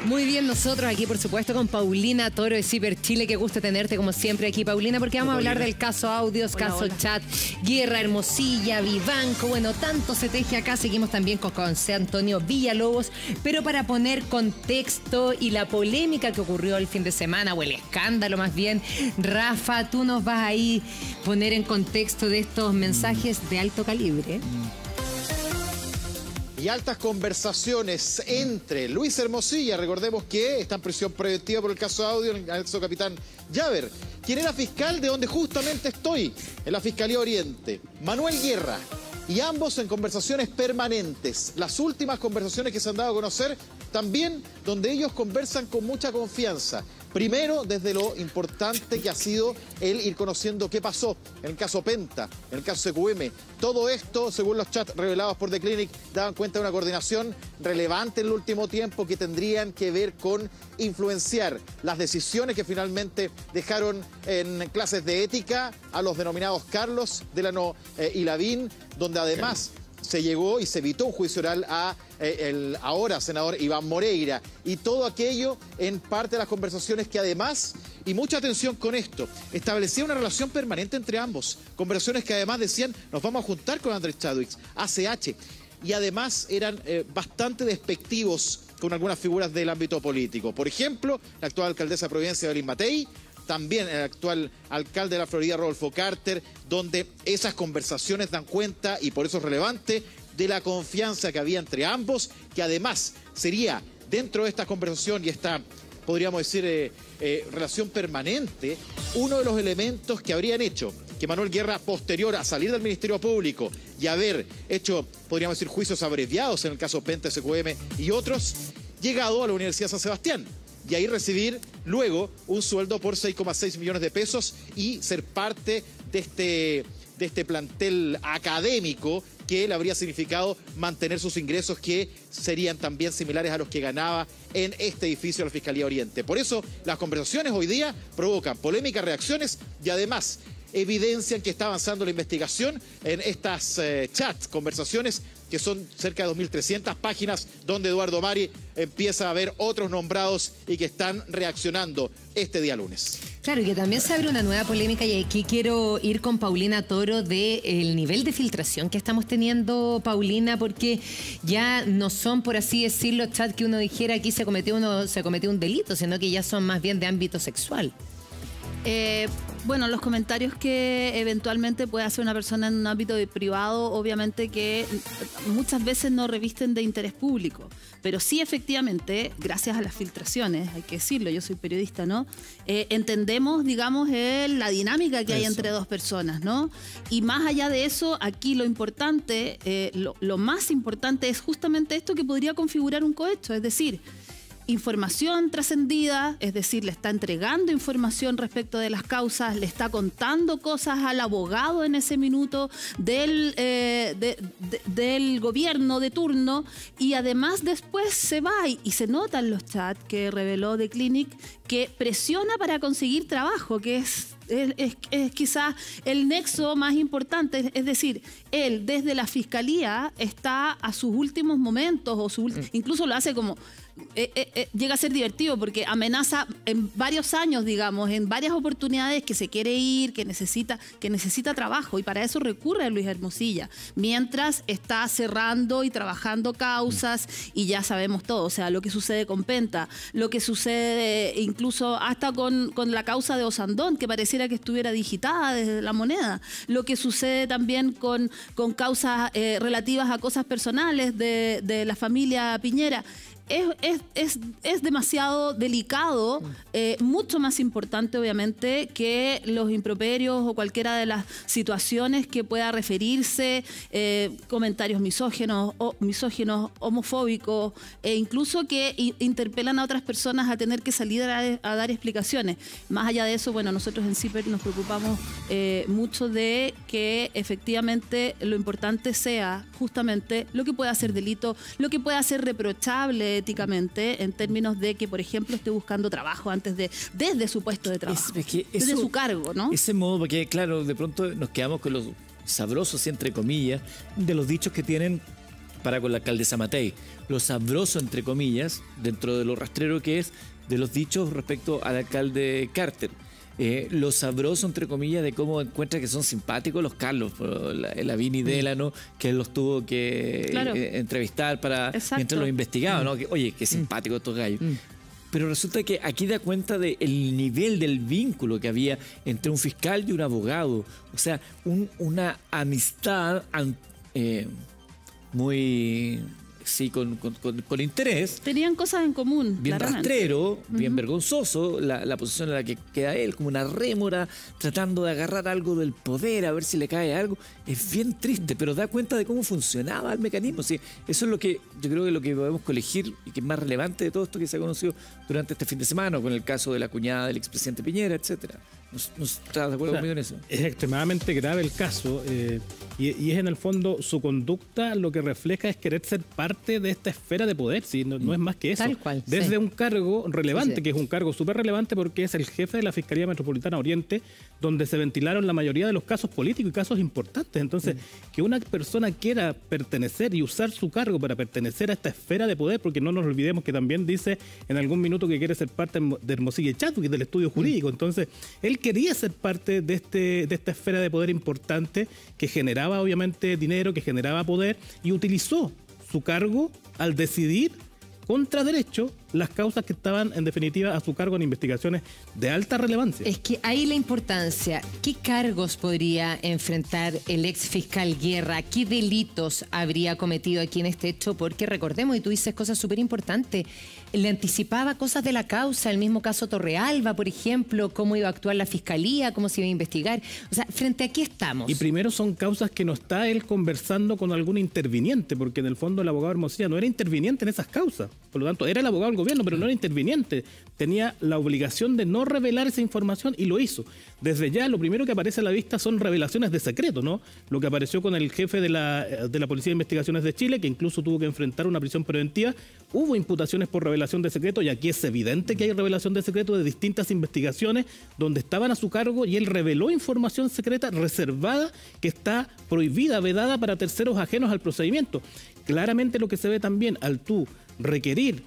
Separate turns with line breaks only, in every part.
Muy bien, nosotros aquí, por supuesto, con Paulina Toro de Ciber Chile. Qué gusto tenerte, como siempre, aquí, Paulina, porque vamos a hablar del caso Audios, caso Chat, Guerra, Hermosilla, Vivanco. Bueno, tanto se teje acá. Seguimos también con José Antonio Villalobos. Pero para poner contexto y la polémica que ocurrió el fin de semana, o el escándalo más bien, Rafa, tú nos vas ahí poner en contexto de estos mensajes de alto calibre.
Y altas conversaciones entre Luis Hermosilla, recordemos que está en prisión preventiva por el caso Audio, en el caso capitán Llaver, quien era fiscal de donde justamente estoy, en la Fiscalía Oriente, Manuel Guerra, y ambos en conversaciones permanentes. Las últimas conversaciones que se han dado a conocer, también donde ellos conversan con mucha confianza. Primero, desde lo importante que ha sido el ir conociendo qué pasó en el caso Penta, en el caso CQM. Todo esto, según los chats revelados por The Clinic, daban cuenta de una coordinación relevante en el último tiempo que tendrían que ver con influenciar las decisiones que finalmente dejaron en clases de ética a los denominados Carlos, Delano y Lavín, donde además se llegó y se evitó un juicio oral a el ahora senador Iván Moreira. Y todo aquello en parte de las conversaciones que además, y mucha atención con esto, establecía una relación permanente entre ambos. Conversaciones que además decían, nos vamos a juntar con Andrés Chadwick, ACH. Y además eran bastante despectivos con algunas figuras del ámbito político. Por ejemplo, la actual alcaldesa de Providencia, Evelyn Matei, también el actual alcalde de la Florida, Rodolfo Carter, donde esas conversaciones dan cuenta, y por eso es relevante, de la confianza que había entre ambos, que además sería dentro de esta conversación y esta, podríamos decir, relación permanente, uno de los elementos que habrían hecho que Manuel Guerra, posterior a salir del Ministerio Público y haber hecho, podríamos decir, juicios abreviados en el caso Penta, SQM y otros, llegado a la Universidad de San Sebastián. Y ahí recibir luego un sueldo por 6,6 millones de pesos y ser parte de este plantel académico que le habría significado mantener sus ingresos, que serían también similares a los que ganaba en este edificio de la Fiscalía Oriente. Por eso las conversaciones hoy día provocan polémicas, reacciones y además evidencian que está avanzando la investigación en estas chats, conversaciones que son cerca de 2.300 páginas, donde Eduardo Mari empieza a ver otros nombrados y que están reaccionando este día lunes.
Claro, y que también se abre una nueva polémica, y aquí quiero ir con Paulina Toro del nivel de filtración que estamos teniendo, Paulina, porque ya no son, por así decirlo, chats que uno dijera aquí se cometió un delito, sino que ya son más bien de ámbito sexual.
Bueno, los comentarios que eventualmente puede hacer una persona en un ámbito privado, obviamente que muchas veces no revisten de interés público, pero sí efectivamente, gracias a las filtraciones, hay que decirlo, yo soy periodista, ¿no? Entendemos, digamos, la dinámica que hay entre dos personas, ¿no? Y más allá de eso, aquí lo importante, lo más importante es justamente esto que podría configurar un cohecho, es decir, información trascendida, es decir, le está entregando información respecto de las causas, le está contando cosas al abogado en ese minuto del gobierno de turno, y además después se va y se nota en los chats que reveló The Clinic que presiona para conseguir trabajo, que es quizás el nexo más importante, es decir, él desde la fiscalía está a sus últimos momentos, o incluso lo hace como... llega a ser divertido porque amenaza en varios años, digamos, en varias oportunidades que se quiere ir, que necesita trabajo, y para eso recurre a Luis Hermosilla, mientras está cerrando y trabajando causas, y ya sabemos todo, o sea, lo que sucede con Penta, lo que sucede incluso hasta con la causa de Osandón, que pareciera que estuviera digitada desde La Moneda, lo que sucede también con causas relativas a cosas personales de la familia Piñera. Es demasiado delicado, mucho más importante obviamente que los improperios o cualquiera de las situaciones que pueda referirse, comentarios misóginos, homofóbicos, e incluso que interpelan a otras personas a tener que salir a dar explicaciones. Más allá de eso, bueno, nosotros en CIPER nos preocupamos mucho de que efectivamente lo importante sea justamente lo que pueda ser delito, lo que pueda ser reprochable éticamente, en términos de que, por ejemplo, esté buscando trabajo desde su puesto de trabajo, desde su cargo, ¿no?
Ese modo, porque claro, de pronto nos quedamos con los sabrosos, entre comillas, de los dichos que tienen para con la alcaldesa Matei. Lo sabroso, entre comillas, dentro de lo rastrero que es, de los dichos respecto al alcalde Carter. Lo sabroso, entre comillas, de cómo encuentra que son simpáticos los Carlos, la Vini Delano, que él los tuvo que entrevistar mientras los investigaba, ¿no? Que, oye, qué simpáticos estos gallos. Pero resulta que aquí da cuenta del nivel del vínculo que había entre un fiscal y un abogado. O sea, una amistad muy... Sí, con interés.
Tenían cosas en común.
Bien
claramente.
rastrero, bien vergonzoso, la posición en la que queda él, como una rémora, tratando de agarrar algo del poder, a ver si le cae algo. Es bien triste, pero da cuenta de cómo funcionaba el mecanismo. Sí, eso es lo que yo creo que lo que podemos colegir y que es más relevante de todo esto que se ha conocido durante este fin de semana, con el caso de la cuñada del expresidente Piñera, etcétera. ¿No estás de acuerdo conmigo en eso?
Es extremadamente grave el caso y es en el fondo su conducta lo que refleja es querer ser parte de esta esfera de poder, ¿sí? No es más que eso.
Tal cual,
desde un cargo relevante,
Sí.
que es un cargo súper relevante porque es el jefe de la Fiscalía Metropolitana Oriente, donde se ventilaron la mayoría de los casos políticos y casos importantes. Entonces, que una persona quiera pertenecer y usar su cargo para pertenecer a esta esfera de poder, porque no nos olvidemos que también dice en algún minuto que quiere ser parte de Hermosilla y Chadwick, del estudio jurídico. Entonces, él quería ser parte de esta esfera de poder importante que generaba obviamente dinero, que generaba poder, y utilizó su cargo al decidir contra derecho las causas que estaban en definitiva a su cargo en investigaciones de alta relevancia.
Es que ahí la importancia, ¿qué cargos podría enfrentar el ex fiscal Guerra? ¿Qué delitos habría cometido aquí en este hecho? Porque recordemos, y tú dices cosas súper importantes, le anticipaba cosas de la causa, el mismo caso Torrealba, por ejemplo, cómo iba a actuar la fiscalía, cómo se iba a investigar. O sea, frente a qué estamos.
Y primero son causas que no está él conversando con algún interviniente, porque en el fondo el abogado Hermosilla no era interviniente en esas causas. Por lo tanto, era el abogado del gobierno, pero no era interviniente. Tenía la obligación de no revelar esa información y lo hizo. Desde ya, lo primero que aparece a la vista son revelaciones de secreto, ¿no? Lo que apareció con el jefe de la Policía de Investigaciones de Chile, que incluso tuvo que enfrentar una prisión preventiva. Hubo imputaciones por revelación de secreto y aquí es evidente que hay revelación de secreto de distintas investigaciones donde estaban a su cargo y él reveló información secreta reservada que está prohibida, vedada para terceros ajenos al procedimiento. Claramente lo que se ve también al tú requerir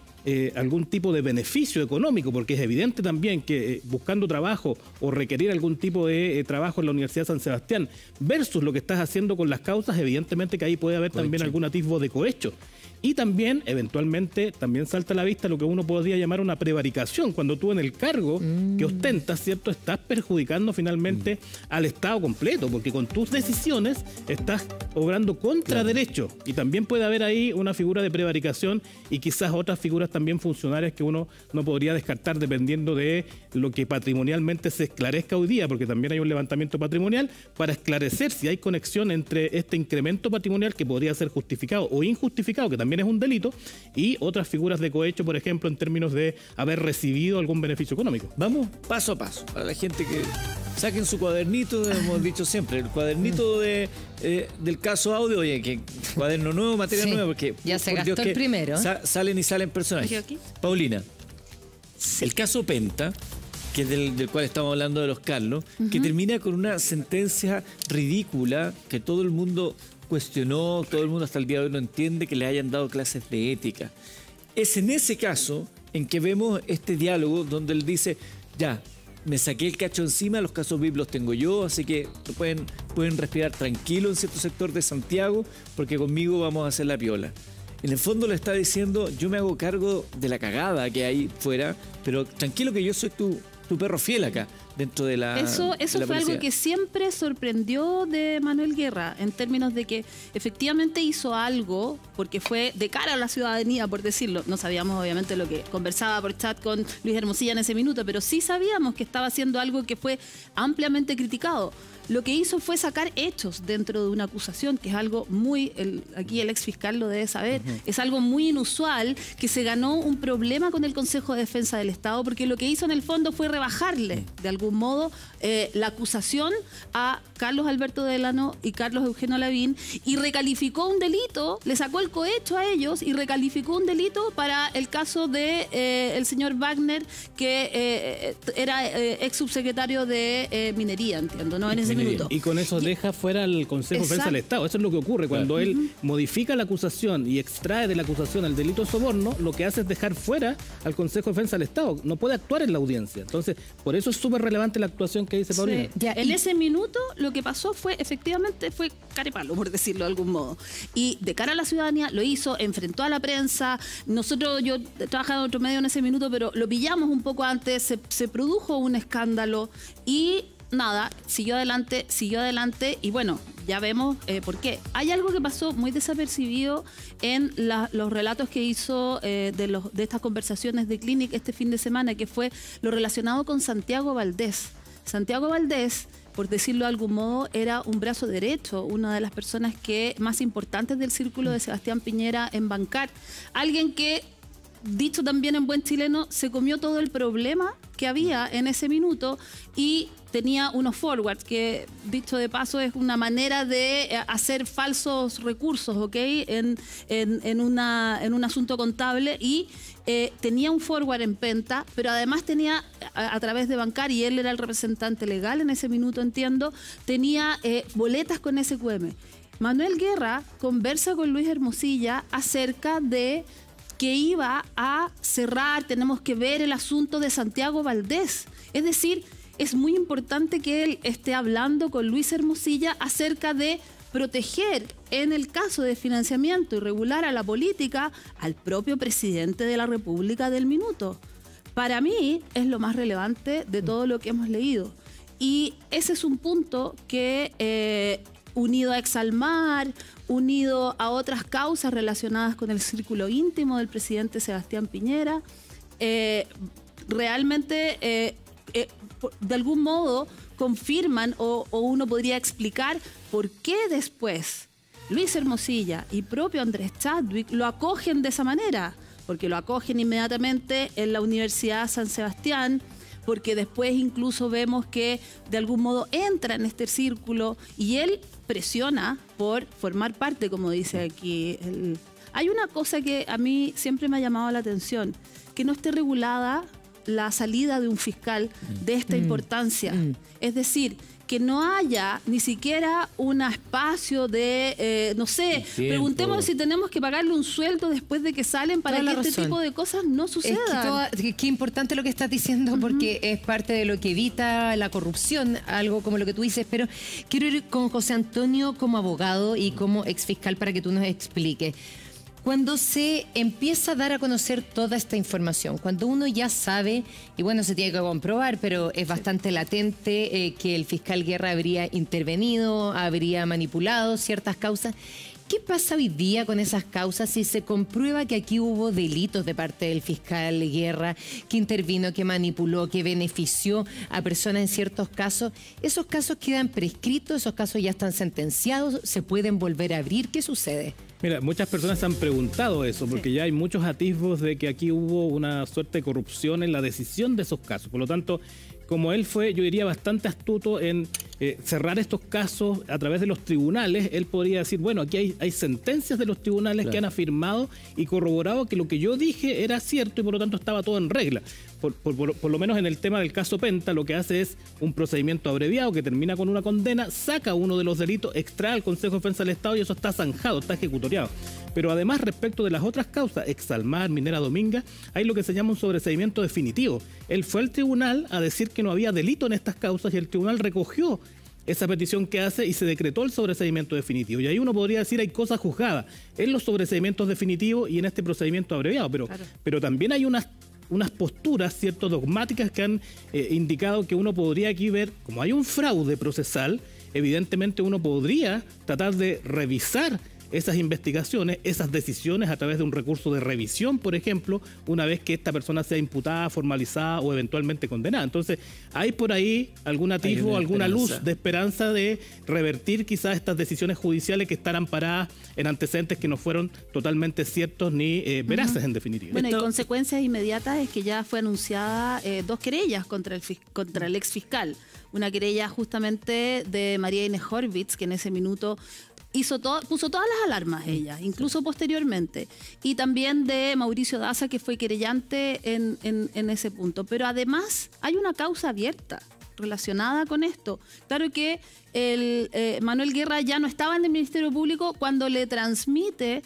algún tipo de beneficio económico, porque es evidente también que buscando trabajo o requerir algún tipo de trabajo en la Universidad de San Sebastián versus lo que estás haciendo con las causas, evidentemente que ahí puede haber también algún atisbo de cohecho. Y también, eventualmente, también salta a la vista lo que uno podría llamar una prevaricación, cuando tú en el cargo que ostentas, ¿cierto?, estás perjudicando finalmente al Estado completo, porque con tus decisiones estás obrando contra derecho. Y también puede haber ahí una figura de prevaricación y quizás otras figuras también funcionarias que uno no podría descartar dependiendo de lo que patrimonialmente se esclarezca hoy día, porque también hay un levantamiento patrimonial para esclarecer si hay conexión entre este incremento patrimonial que podría ser justificado o injustificado, que también es un delito, y otras figuras de cohecho, por ejemplo, en términos de haber recibido algún beneficio económico.
Vamos paso a paso. Para la gente que saquen su cuadernito, hemos dicho siempre, el cuadernito del caso audio, oye, que cuaderno nuevo, materia nueva, porque
ya se
por
gastó
Dios
el
que
primero.
Salen y salen personajes.
¿Aquí?
Paulina, el caso Penta, que es del cual estamos hablando de los Carlos, que termina con una sentencia ridícula que todo el mundo cuestionó, todo el mundo hasta el día de hoy no entiende que le hayan dado clases de ética. Es en ese caso en que vemos este diálogo donde él dice, ya, me saqué el cacho encima, los casos VIP los tengo yo, así que pueden respirar tranquilo en cierto sector de Santiago, porque conmigo vamos a hacer la piola. En el fondo le está diciendo, yo me hago cargo de la cagada que hay fuera, pero tranquilo que yo soy tu perro fiel acá, dentro de la
Eso
de la
fue algo
policía.
que siempre sorprendió de Manuel Guerra, en términos de que efectivamente hizo algo, porque fue de cara a la ciudadanía, por decirlo. No sabíamos obviamente lo que conversaba por chat con Luis Hermosilla en ese minuto, pero sí sabíamos que estaba haciendo algo que fue ampliamente criticado. Lo que hizo fue sacar hechos dentro de una acusación, que es algo muy, aquí el ex fiscal lo debe saber, es algo muy inusual, que se ganó un problema con el Consejo de Defensa del Estado, porque lo que hizo en el fondo fue rebajarle, de alguna algún modo la acusación a Carlos Alberto Delano y Carlos Eugenio Lavín y recalificó un delito, le sacó el cohecho a ellos y recalificó un delito para el caso de el señor Wagner, que era ex subsecretario de Minería, entiendo, ¿no? En ese minuto.
Y con eso deja fuera al Consejo de Defensa del Estado. Eso es lo que ocurre cuando él modifica la acusación y extrae de la acusación el delito de soborno, lo que hace es dejar fuera al Consejo de Defensa del Estado. No puede actuar en la audiencia. Entonces, por eso es súper relevante la actuación que dice Paulina.
Sí. En ese minuto lo que pasó fue, efectivamente, fue carepalo, por decirlo de algún modo. Y de cara a la ciudadanía lo hizo, enfrentó a la prensa. Nosotros, yo trabajaba en otro medio en ese minuto, pero lo pillamos un poco antes, se produjo un escándalo y nada, siguió adelante y bueno, ya vemos por qué. Hay algo que pasó muy desapercibido en los relatos que hizo de estas conversaciones de Clinic este fin de semana, que fue lo relacionado con Santiago Valdés. Santiago Valdés, por decirlo de algún modo, era un brazo derecho, una de las personas más importantes del círculo de Sebastián Piñera en Bancar. Alguien que, dicho también en buen chileno, se comió todo el problema que había en ese minuto y tenía unos forwards, que dicho de paso es una manera de hacer falsos recursos, ¿ok? En un asunto contable y tenía un forward en Penta, pero además tenía a través de Bancar, y él era el representante legal en ese minuto, entiendo, tenía boletas con SQM. Manuel Guerra conversa con Luis Hermosilla acerca de que iba a cerrar, tenemos que ver el asunto de Santiago Valdés. Es decir, es muy importante que él esté hablando con Luis Hermosilla acerca de proteger, en el caso de financiamiento irregular a la política, al propio presidente de la República del minuto. Para mí es lo más relevante de todo lo que hemos leído. Y ese es un punto que, unido a Exalmar, unido a otras causas relacionadas con el círculo íntimo del presidente Sebastián Piñera, realmente de algún modo confirman o uno podría explicar por qué después Luis Hermosilla y propio Andrés Chadwick lo acogen de esa manera, porque lo acogen inmediatamente en la Universidad San Sebastián, porque después incluso vemos que de algún modo entra en este círculo y él presiona por formar parte, como dice aquí. Hay una cosa que a mí siempre me ha llamado la atención, que no esté regulada la salida de un fiscal de esta importancia. Es decir, que no haya ni siquiera un espacio de, no sé, preguntemos si tenemos que pagarle un sueldo después de que salen para que este tipo de cosas no sucedan.
Qué importante lo que estás diciendo, porque es parte de lo que evita la corrupción, algo como lo que tú dices, pero quiero ir con José Antonio como abogado y como exfiscal para que tú nos expliques. Cuando se empieza a dar a conocer toda esta información, cuando uno ya sabe, y bueno, se tiene que comprobar, pero es bastante latente que el fiscal Guerra habría intervenido, habría manipulado ciertas causas. ¿Qué pasa hoy día con esas causas si se comprueba que aquí hubo delitos de parte del fiscal Guerra, que intervino, que manipuló, que benefició a personas en ciertos casos? ¿Esos casos quedan prescritos? ¿Esos casos ya están sentenciados? ¿Se pueden volver a abrir? ¿Qué sucede?
Mira, muchas personas han preguntado eso, porque ya hay muchos atisbos de que aquí hubo una suerte de corrupción en la decisión de esos casos. Por lo tanto, como él fue, yo diría, bastante astuto en cerrar estos casos a través de los tribunales, él podría decir, bueno, aquí hay sentencias de los tribunales que han afirmado y corroborado que lo que yo dije era cierto y por lo tanto estaba todo en regla. Por lo menos en el tema del caso Penta, lo que hace es un procedimiento abreviado que termina con una condena, saca uno de los delitos, extrae al Consejo de Defensa del Estado y eso está zanjado, está ejecutoriado. Pero además, respecto de las otras causas, Exalmar, Minera Dominga, hay lo que se llama un sobreseimiento definitivo. Él fue al tribunal a decir que no había delito en estas causas y el tribunal recogió esa petición que hace y se decretó el sobreseimiento definitivo. Y ahí uno podría decir hay cosas juzgadas en los sobreseimientos definitivos y en este procedimiento abreviado, pero también hay unas posturas, cierto, dogmáticas que han indicado que uno podría aquí ver, como hay un fraude procesal, evidentemente uno podría tratar de revisar esas investigaciones, esas decisiones a través de un recurso de revisión, por ejemplo, una vez que esta persona sea imputada, formalizada o eventualmente condenada. Entonces, hay por ahí algún atisbo, alguna luz de esperanza de revertir quizás estas decisiones judiciales que están amparadas en antecedentes que no fueron totalmente ciertos ni veraces en definitiva.
Bueno, y consecuencias inmediatas es que ya fue anunciada 2 querellas contra el ex fiscal. Una querella justamente de María Inés Horvitz, que en ese minuto puso todas las alarmas ella, incluso posteriormente. Y también de Mauricio Daza, que fue querellante en ese punto. Pero además hay una causa abierta relacionada con esto. Claro que Manuel Guerra ya no estaba en el Ministerio Público cuando le transmite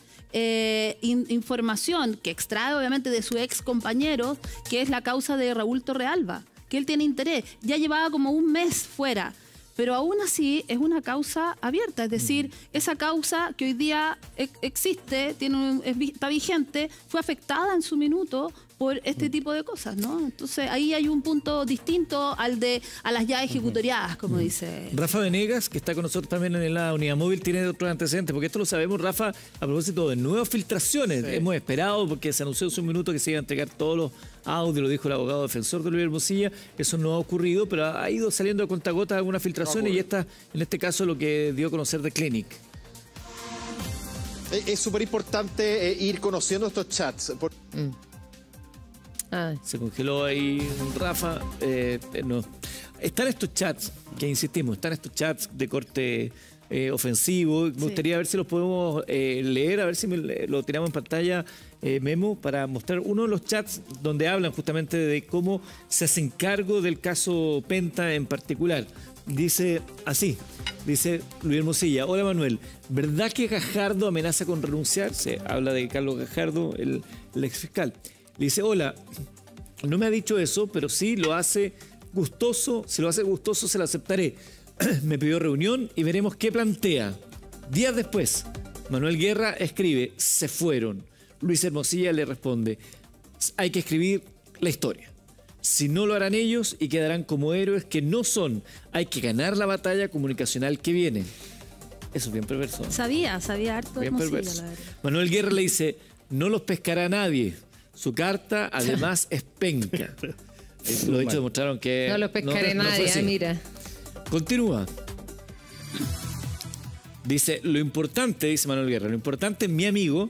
información que extrae obviamente de su ex compañero, que es la causa de Raúl Torrealba, que él tiene interés. Ya llevaba como un mes fuera, pero aún así es una causa abierta, es decir, esa causa que hoy día existe, está vigente, fue afectada en su minuto por este tipo de cosas, ¿no? Entonces ahí hay un punto distinto a las ya ejecutoriadas, como dice.
Rafa Venegas, que está con nosotros también en la unidad móvil, tiene otros antecedentes, porque esto lo sabemos, Rafa, a propósito de nuevas filtraciones. Sí. Hemos esperado, porque se anunció hace un minuto que se iban a entregar todos los audios, lo dijo el abogado defensor de Luis Hermosilla. Eso no ha ocurrido, pero ha ido saliendo a cuentagotas algunas filtraciones, y esta, en este caso, lo que dio a conocer de Clinic.
Es súper importante ir conociendo estos chats.
Se congeló ahí Rafa. No. Están estos chats, que insistimos, están estos chats de corte ofensivo. Me gustaría ver si los podemos leer, a ver si lo tiramos en pantalla, Memo, para mostrar uno de los chats donde hablan justamente de cómo se hacen cargo del caso Penta en particular. Dice así, dice Luis Hermosilla: hola Manuel, ¿verdad que Gajardo amenaza con renunciar? Se habla de Carlos Gajardo, el ex fiscal. Le dice: hola, no me ha dicho eso, pero sí lo hace gustoso. Si lo hace gustoso, se lo aceptaré. Me pidió reunión y veremos qué plantea. Días después, Manuel Guerra escribe: se fueron. Luis Hermosilla le responde: hay que escribir la historia. Si no lo harán ellos y quedarán como héroes que no son, hay que ganar la batalla comunicacional que viene. Eso es bien perverso, ¿no?
Sabía harto de Hermosilla, la verdad.
Manuel Guerra le dice: no los pescará nadie. Su carta, además, es penca. Lo dicho, demostraron que...
No lo pescaré nadie, mira.
Continúa. Dice: lo importante, dice Manuel Guerra, lo importante, mi amigo,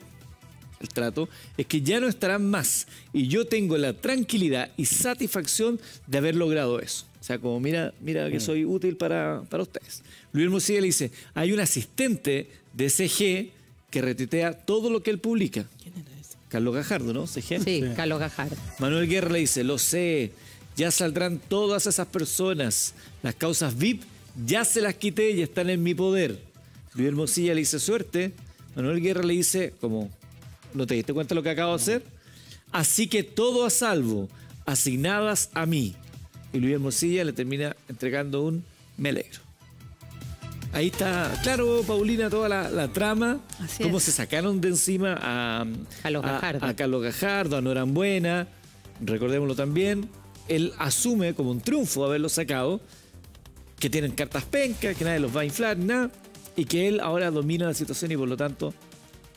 el trato, es que ya no estarán más. Y yo tengo la tranquilidad y satisfacción de haber logrado eso. O sea, como mira que soy útil para ustedes. Luis Hermosilla le dice: hay un asistente de CG que retuitea todo lo que él publica. ¿Quién era ese? Carlos Gajardo, ¿no? CG.
Sí, Carlos Gajardo.
Manuel Guerra le dice: lo sé, ya saldrán todas esas personas. Las causas VIP ya se las quité y están en mi poder. Luis Hermosilla le dice: suerte. Manuel Guerra le dice, como, ¿no te diste cuenta de lo que acabo de hacer? Así que todo a salvo, asignadas a mí. Y Luis Hermosilla le termina entregando un me alegro. Ahí está, claro, Paulina, toda la trama. Así cómo se sacaron de encima a Carlos Gajardo, a Norambuena. Recordémoslo también. Él asume como un triunfo haberlo sacado, que tienen cartas pencas, que nadie los va a inflar, nada, y que él ahora domina la situación y por lo tanto,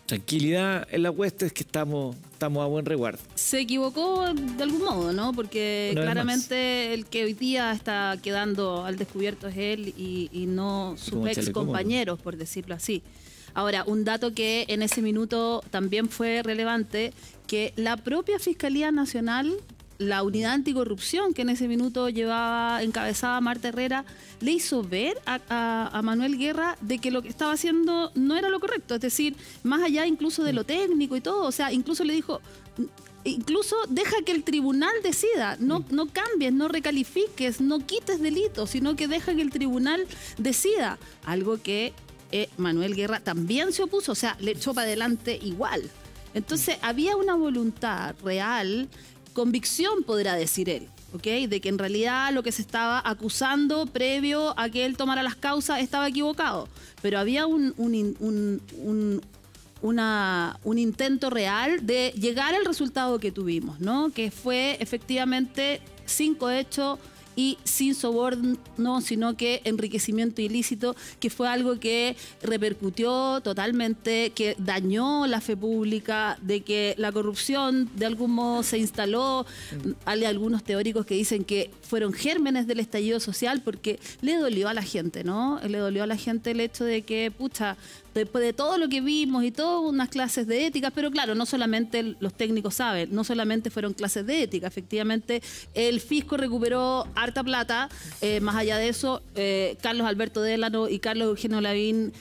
tranquilidad en la hueste, es que estamos a buen resguardo.
Se equivocó de algún modo, ¿no? Porque claramente el que hoy día está quedando al descubierto es él y no sus ex compañeros, por decirlo así. Ahora, un dato que en ese minuto también fue relevante, que la propia Fiscalía Nacional, la unidad anticorrupción que en ese minuto encabezaba Marta Herrera, le hizo ver a Manuel Guerra de que lo que estaba haciendo no era lo correcto. Es decir, más allá incluso de lo técnico y todo, o sea, incluso le dijo, incluso deja que el tribunal decida, no cambies, no recalifiques, no quites delitos, sino que deja que el tribunal decida. Algo que Manuel Guerra también se opuso, o sea, le echó para adelante igual. Entonces, había una voluntad real, convicción, podrá decir él, ¿ok? De que en realidad lo que se estaba acusando previo a que él tomara las causas estaba equivocado. Pero había un intento real de llegar al resultado que tuvimos, ¿no? Que fue efectivamente 5 hechos y sin soborno, sino que enriquecimiento ilícito, que fue algo que repercutió totalmente, que dañó la fe pública, de que la corrupción de algún modo se instaló. Hay algunos teóricos que dicen que fueron gérmenes del estallido social porque le dolió a la gente, ¿no? Le dolió a la gente el hecho de que, pucha, después de todo lo que vimos y todas unas clases de ética, pero claro, no solamente los técnicos saben, no solamente fueron clases de ética, efectivamente el fisco recuperó harta plata, más allá de eso, Carlos Alberto Délano y Carlos Eugenio Lavín,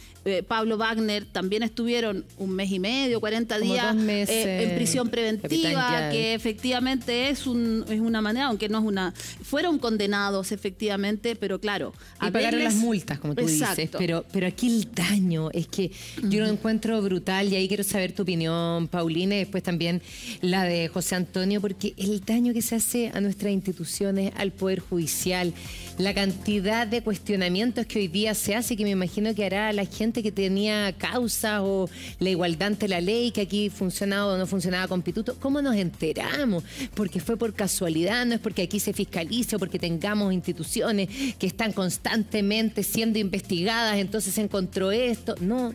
Pablo Wagner también estuvieron 1 mes y medio, 40 días
2 meses,
en prisión preventiva, que efectivamente es una manera, aunque no es una... Fueron condenados efectivamente, pero claro...
Y pagaron las multas, como tú dices, pero aquí el daño es que yo lo encuentro brutal y ahí quiero saber tu opinión, Paulina, y después también la de José Antonio, porque el daño que se hace a nuestras instituciones, al Poder Judicial, la cantidad de cuestionamientos que hoy día se hace, que me imagino que hará la gente que tenía causas o la igualdad ante la ley, que aquí funcionaba o no funcionaba con Pituto. ¿Cómo nos enteramos? Porque fue por casualidad, no es porque aquí se fiscalice o porque tengamos instituciones que están constantemente siendo investigadas, entonces se encontró esto. No,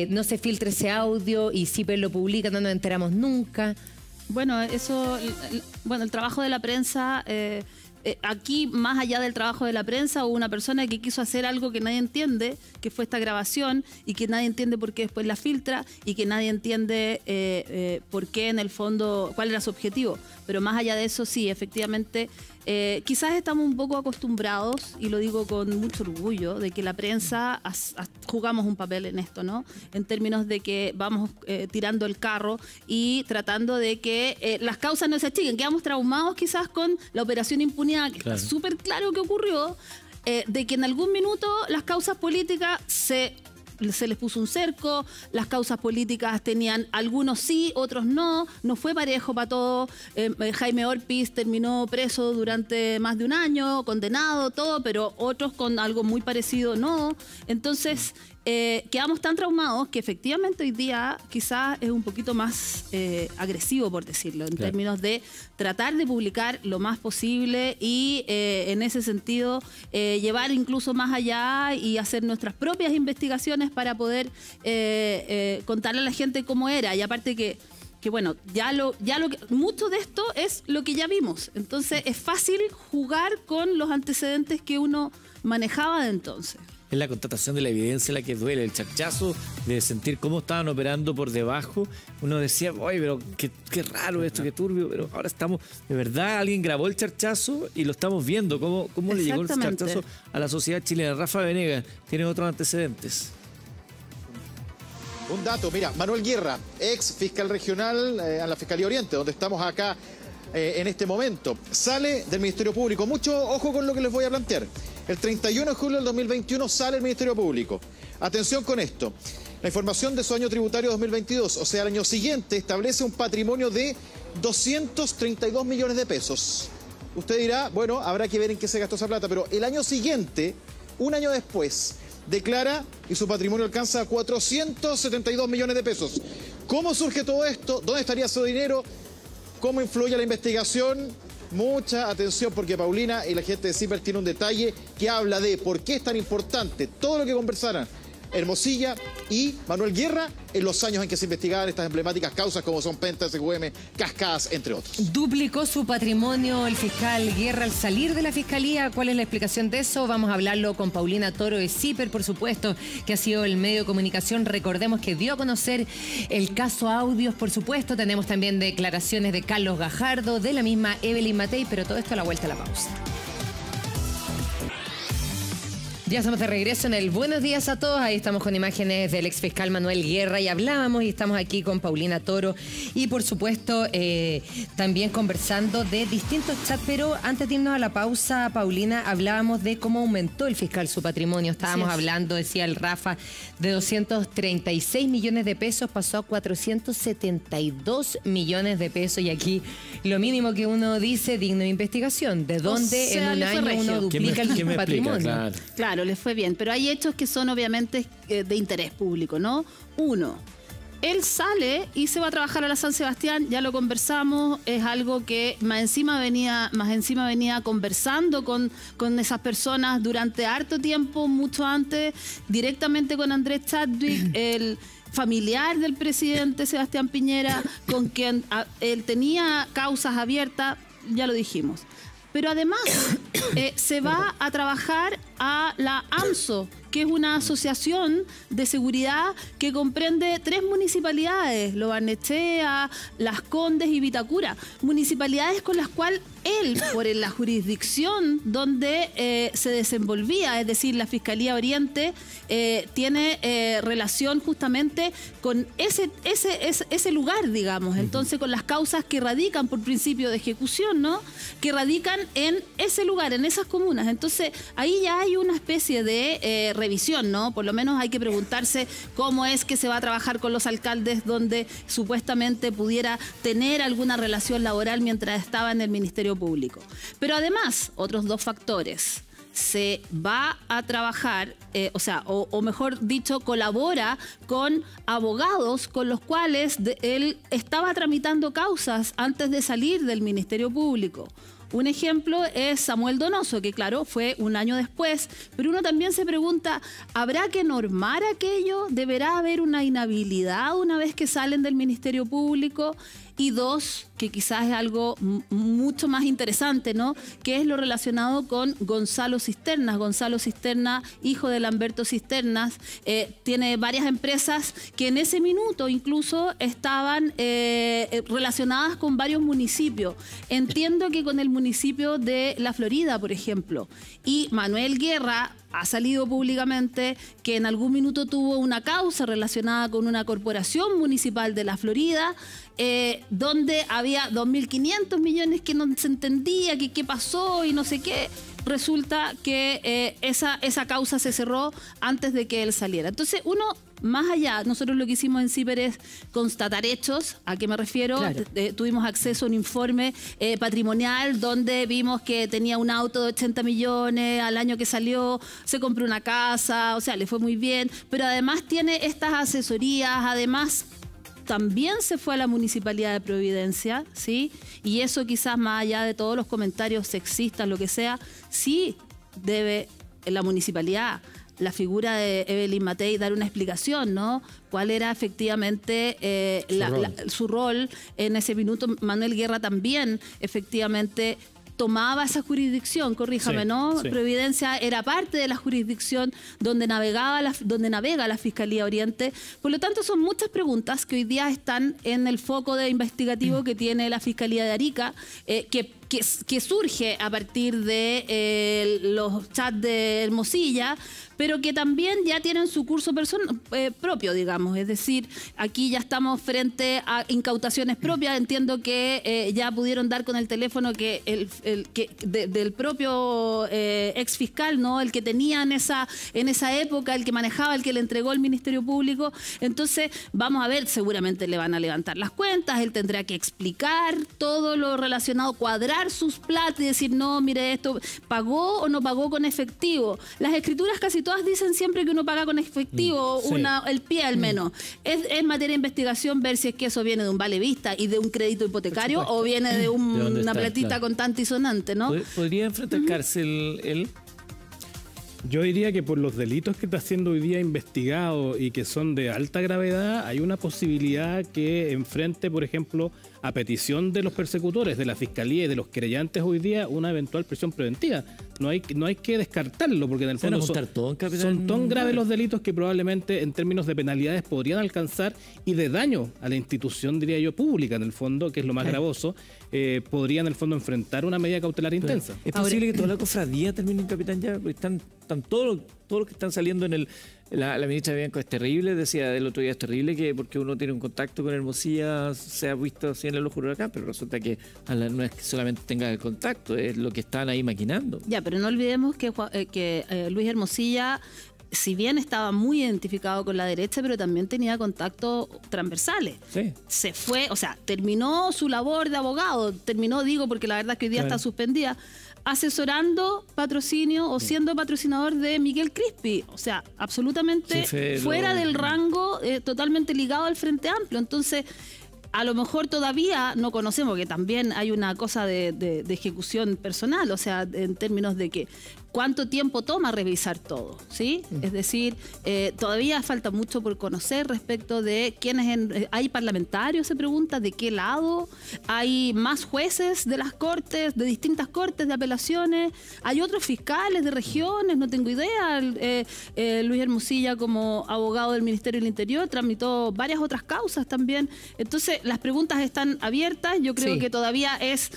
no se filtra ese audio y CIPER lo publica, no nos enteramos nunca.
Bueno, el trabajo de la prensa... aquí, más allá del trabajo de la prensa, hubo una persona que quiso hacer algo que nadie entiende, que fue esta grabación, y que nadie entiende por qué después la filtra, y que nadie entiende por qué en el fondo, cuál era su objetivo. Pero más allá de eso, sí, efectivamente, quizás estamos un poco acostumbrados, y lo digo con mucho orgullo, de que la prensa jugamos un papel en esto, ¿no? En términos de que vamos tirando el carro y tratando de que las causas no se achiquen. Quedamos traumados quizás con la operación impunidad, que está súper claro que ocurrió, de que en algún minuto las causas políticas se les puso un cerco, las causas políticas tenían algunos sí, otros no fue parejo para todos. Jaime Orpiz terminó preso durante más de 1 año, condenado, todo, pero otros con algo muy parecido no. Entonces, quedamos tan traumados que efectivamente hoy día quizás es un poquito más agresivo, por decirlo, en términos de tratar de publicar lo más posible y en ese sentido llevar incluso más allá y hacer nuestras propias investigaciones para poder contarle a la gente cómo era. Y aparte que bueno, mucho de esto es lo que ya vimos. Entonces es fácil jugar con los antecedentes que uno manejaba de entonces.
Es la constatación de la evidencia la que duele, el charchazo de sentir cómo estaban operando por debajo. Uno decía, oye, pero qué raro esto, qué turbio, pero ahora estamos, de verdad, alguien grabó el charchazo y lo estamos viendo, cómo le llegó el charchazo a la sociedad chilena. Rafa Venegas, ¿tiene otros antecedentes?
Un dato, mira, Manuel Guerra, ex fiscal regional a la Fiscalía Oriente, donde estamos acá en este momento, sale del Ministerio Público. Mucho ojo con lo que les voy a plantear. El 31 de julio del 2021 sale el Ministerio Público. Atención con esto. La información de su año tributario 2022, o sea, el año siguiente, establece un patrimonio de 232 millones de pesos. Usted dirá, bueno, habrá que ver en qué se gastó esa plata, pero el año siguiente, 1 año después, declara y su patrimonio alcanza 472 millones de pesos. ¿Cómo surge todo esto? ¿Dónde estaría su dinero? ¿Cómo influye la investigación? Mucha atención porque Paulina y la gente de CIPER tiene un detalle que habla de por qué es tan importante todo lo que conversaran Hermosilla y Manuel Guerra en los años en que se investigaban estas emblemáticas causas como son Penta, SQM, Cascadas, entre otros.
Duplicó su patrimonio el fiscal Guerra al salir de la fiscalía. ¿Cuál es la explicación de eso? Vamos a hablarlo con Paulina Toro de CIPER, por supuesto, que ha sido el medio de comunicación. Recordemos que dio a conocer el caso Audios, por supuesto. Tenemos también declaraciones de Carlos Gajardo, de la misma Evelyn Matei, pero todo esto a la vuelta a la pausa. Ya estamos de regreso en el Buenos Días a Todos. Ahí estamos con imágenes del exfiscal Manuel Guerra y hablábamos y estamos aquí con Paulina Toro y por supuesto también conversando de distintos chats. Pero antes de irnos a la pausa, Paulina, hablábamos de cómo aumentó el fiscal su patrimonio. Estábamos hablando, decía el Rafa, de 236 millones de pesos, pasó a 472 millones de pesos. Y aquí lo mínimo que uno dice, digno de investigación. ¿De dónde en un año uno duplica el patrimonio?
Claro, les fue bien, pero hay hechos que son obviamente de interés público, ¿no? Uno, él sale y se va a trabajar a la San Sebastián, ya lo conversamos, es algo que más encima venía conversando con esas personas durante harto tiempo, mucho antes, directamente con Andrés Chadwick, el familiar del presidente Sebastián Piñera, con quien él tenía causas abiertas, ya lo dijimos. Pero además se va a trabajar a la AMSO, que es una asociación de seguridad que comprende 3 municipalidades, Lo Barnechea, Las Condes y Vitacura, municipalidades con las cuales él, por la jurisdicción donde se desenvolvía, es decir, la Fiscalía Oriente, tiene relación justamente con ese lugar, digamos. Entonces, con las causas que radican por principio de ejecución, ¿no? Que radican en ese lugar, en esas comunas. Entonces, ahí ya hay una especie de revisión, ¿no? Por lo menos hay que preguntarse cómo es que se va a trabajar con los alcaldes donde supuestamente pudiera tener alguna relación laboral mientras estaba en el Ministerio Público. Pero además, otros 2 factores. Se va a trabajar, o mejor dicho, colabora con abogados con los cuales él estaba tramitando causas antes de salir del Ministerio Público. Un ejemplo es Samuel Donoso, que claro, fue un año después, pero uno también se pregunta, ¿habrá que normar aquello? ¿Deberá haber una inhabilidad una vez que salen del Ministerio Público? Y 2, que quizás es algo mucho más interesante, ¿no? Que es lo relacionado con Gonzalo Cisternas. Gonzalo Cisternas, hijo de Lamberto Cisternas, tiene varias empresas que en ese minuto incluso estaban relacionadas con varios municipios. Entiendo que con el municipio de La Florida, por ejemplo. Y Manuel Guerra ha salido públicamente que en algún minuto tuvo una causa relacionada con una corporación municipal de La Florida, donde había 2.500 millones que no se entendía qué pasó y no sé qué. Resulta que esa causa se cerró antes de que él saliera. Entonces, uno, más allá, nosotros lo que hicimos en CIPER es constatar hechos. ¿A qué me refiero? Claro. Tuvimos acceso a un informe patrimonial donde vimos que tenía un auto de 80 millones, al año que salió se compró una casa, o sea, le fue muy bien, pero además tiene estas asesorías, además también se fue a la Municipalidad de Providencia, ¿sí? Y eso quizás más allá de todos los comentarios sexistas, lo que sea, sí debe la municipalidad, la figura de Evelyn Matei, dar una explicación, ¿no? Cuál era efectivamente su rol en ese minuto. Manuel Guerra también efectivamente tomaba esa jurisdicción, corríjame, sí, ¿no? Sí. Providencia era parte de la jurisdicción donde navega la Fiscalía Oriente. Por lo tanto, son muchas preguntas que hoy día están en el foco de investigativo que tiene la Fiscalía de Arica, que surge a partir de los chats de Hermosilla, pero que también ya tienen su curso propio, digamos. Es decir, aquí ya estamos frente a incautaciones propias. Entiendo que ya pudieron dar con el teléfono que del propio ex fiscal, ¿no? El que tenía en esa época, el que manejaba, el que le entregó el Ministerio Público. Entonces, vamos a ver, seguramente le van a levantar las cuentas, él tendrá que explicar todo lo relacionado, cuadrar sus platas y decir, no, mire esto, ¿pagó o no pagó con efectivo? Las escrituras casi todas dicen siempre que uno paga con efectivo, sí, el pie al menos. Es materia de investigación ver si es que eso viene de un vale vista y de un crédito hipotecario o viene de una platita, claro, contante y sonante, ¿no?
¿Podría enfrentar cárcel él?
Yo diría que por los delitos que está siendo hoy día investigado y que son de alta gravedad, hay una posibilidad que enfrente, por ejemplo, a petición de los persecutores, de la Fiscalía y de los querellantes hoy día, una eventual prisión preventiva. No hay que descartarlo, porque en el fondo son tan graves los delitos que probablemente en términos de penalidades podrían alcanzar, y de daño a la institución, diría yo, pública, en el fondo, que es lo más gravoso, podría en el fondo enfrentar una medida cautelar intensa.
¿Es posible que toda la cofradía termine en Capitán ya? Están todos los que están saliendo en el... La ministra Bianco es terrible, decía el otro día, es terrible que porque uno tiene un contacto con Hermosilla se ha visto así en el ojo huracán, pero resulta que no es que solamente tenga el contacto, es lo que están ahí maquinando.
Ya, pero no olvidemos que Luis Hermosilla si bien estaba muy identificado con la derecha, pero también tenía contactos transversales.
Sí.
Se fue, o sea, terminó su labor de abogado, digo, porque la verdad es que hoy día está suspendida, asesorando patrocinio o siendo patrocinador de Miguel Crispi. O sea, absolutamente fuera del rango, totalmente ligado al Frente Amplio. Entonces, a lo mejor todavía no conocemos, que también hay una cosa de ejecución personal, o sea, en términos de que cuánto tiempo toma revisar todo, ¿sí? Es decir, todavía falta mucho por conocer respecto de quiénes hay parlamentarios, se pregunta, de qué lado, hay más jueces de las cortes, de distintas cortes de apelaciones, hay otros fiscales de regiones, no tengo idea. Luis Hermosilla, como abogado del Ministerio del Interior, tramitó varias otras causas también. Entonces, las preguntas están abiertas. Yo creo que todavía es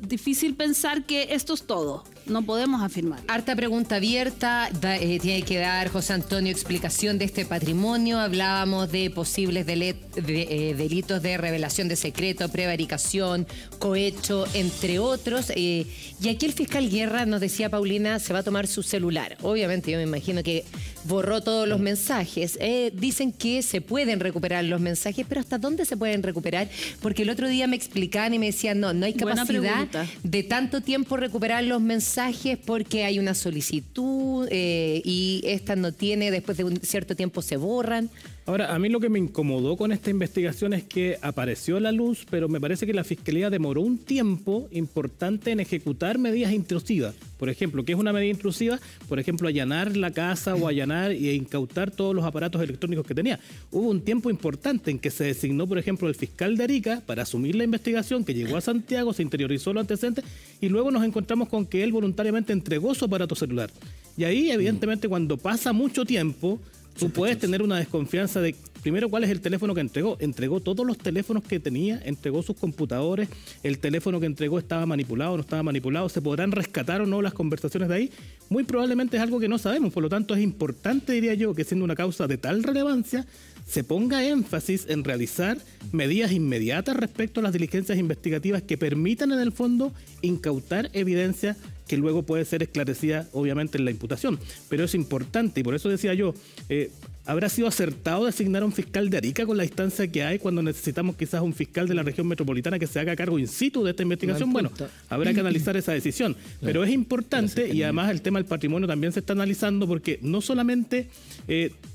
difícil pensar que esto es todo. No podemos afirmar.
Harta pregunta abierta. Tiene que dar José Antonio explicación de este patrimonio. Hablábamos de posibles delitos de revelación de secreto, prevaricación, cohecho, entre otros. Y aquí el fiscal Guerra nos decía, Paulina, se va a tomar su celular. Obviamente, yo me imagino que borró todos los mensajes. Dicen que se pueden recuperar los mensajes, pero ¿hasta dónde se pueden recuperar? Porque el otro día me explicaban y me decían, no hay capacidad de tanto tiempo recuperar los mensajes porque hay una solicitud y esta no tiene, después de un cierto tiempo se borran.
Ahora, a mí lo que me incomodó con esta investigación es que apareció a la luz, pero me parece que la Fiscalía demoró un tiempo importante en ejecutar medidas intrusivas. Por ejemplo, ¿qué es una medida intrusiva? Por ejemplo, allanar la casa o allanar e incautar todos los aparatos electrónicos que tenía. Hubo un tiempo importante en que se designó, por ejemplo, el fiscal de Arica para asumir la investigación, que llegó a Santiago, se interiorizó los antecedentes y luego nos encontramos con que él voluntariamente entregó su aparato celular. Y ahí, evidentemente, cuando pasa mucho tiempo, tú puedes tener una desconfianza de, primero, ¿cuál es el teléfono que entregó? Entregó todos los teléfonos que tenía, entregó sus computadores, el teléfono que entregó estaba manipulado, no estaba manipulado, ¿se podrán rescatar o no las conversaciones de ahí? Muy probablemente es algo que no sabemos, por lo tanto es importante, diría yo, que siendo una causa de tal relevancia, se ponga énfasis en realizar medidas inmediatas respecto a las diligencias investigativas que permitan en el fondo incautar evidencia que luego puede ser esclarecida obviamente en la imputación. Pero es importante y por eso decía yo, ¿habrá sido acertado designar a un fiscal de Arica con la distancia que hay cuando necesitamos quizás un fiscal de la región metropolitana que se haga cargo in situ de esta investigación? Bueno, habrá que analizar esa decisión. Pero es importante y además el tema del patrimonio también se está analizando porque no solamente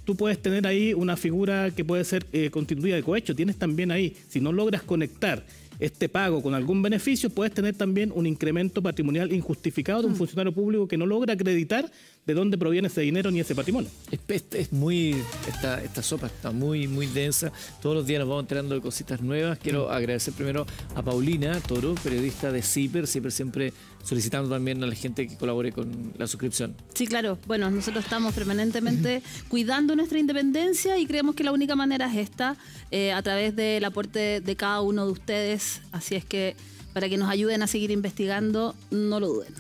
tú puedes tener ahí una figura que puede ser constituida de cohecho, tienes también ahí, si no logras conectar este pago con algún beneficio, puedes tener también un incremento patrimonial injustificado de un funcionario público que no logra acreditar de dónde proviene ese dinero ni ese patrimonio.
Esta sopa está muy densa. Todos los días nos vamos enterando de cositas nuevas. Quiero agradecer primero a Paulina Toro, periodista de CIPER siempre solicitando también a la gente que colabore con la suscripción.
Sí, claro. Bueno, nosotros estamos permanentemente cuidando nuestra independencia y creemos que la única manera es esta, a través del aporte de cada uno de ustedes. Así es que para que nos ayuden a seguir investigando, no lo duden.